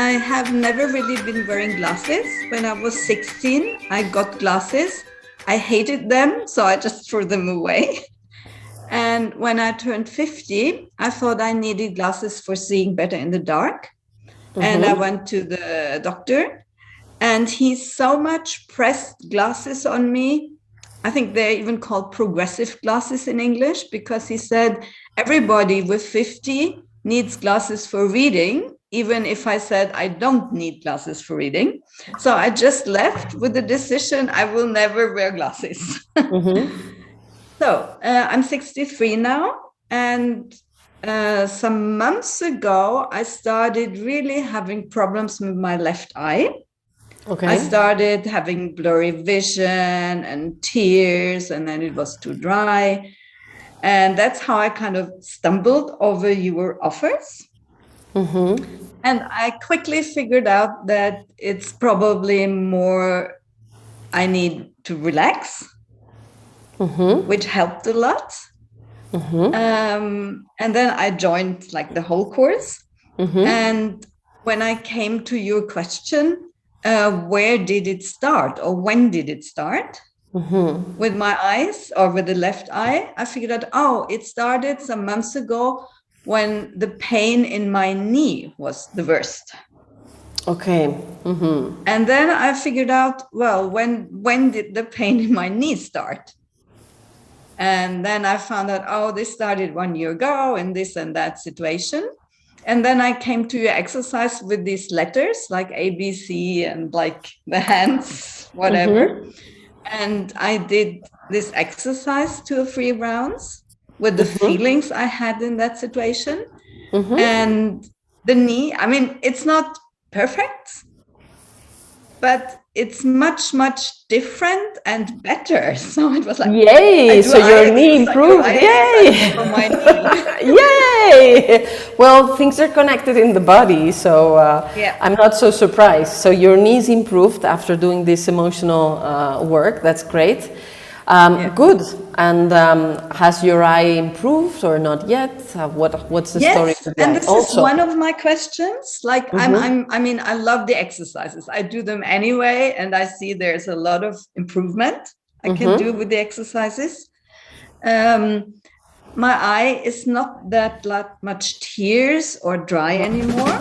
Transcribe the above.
I have never really been wearing glasses. When I was 16, I got glasses. I hated them, so I just threw them away. And when I turned 50, I thought I needed glasses for seeing better in the dark. And I went to the doctor, and he so much pressed glasses on me. I think they're even called progressive glasses in English, because he said everybody with 50 needs glasses for reading, even if I said I don't need glasses for reading. So I just left with the decision I will never wear glasses. So I'm 63 now, and some months ago, I started really having problems with my left eye. Okay. I started having blurry vision and tears, and then it was too dry. And that's how I kind of stumbled over your offers. And I quickly figured out that it's probably more I need to relax, which helped a lot. And then I joined like the whole course. And when I came to your question, where did it start, or when did it start? With my eyes, or with the left eye, I figured out, oh, it started some months ago when the pain in my knee was the worst. Okay. And then I figured out, well, when did the pain in my knee start? And then I found out, oh, this started 1 year ago in this and that situation. And then I came to your exercise with these letters like A, B, C, and like the hands, whatever. And I did this exercise 2 or 3 rounds with the feelings I had in that situation. And the knee, I mean, it's not perfect, but it's much, much different and better. So it was like, yay! So your knee improved. Yay! For my knee. Yay! Well, things are connected in the body, so I'm not so surprised. So your knees improved after doing this emotional work. That's great. Good. And has your eye improved or not yet? What's the story of the eye? And this is one of my questions. Like, I mean, I love the exercises. I do them anyway, and I see there's a lot of improvement I can do with the exercises. My eye is not that much tears or dry anymore.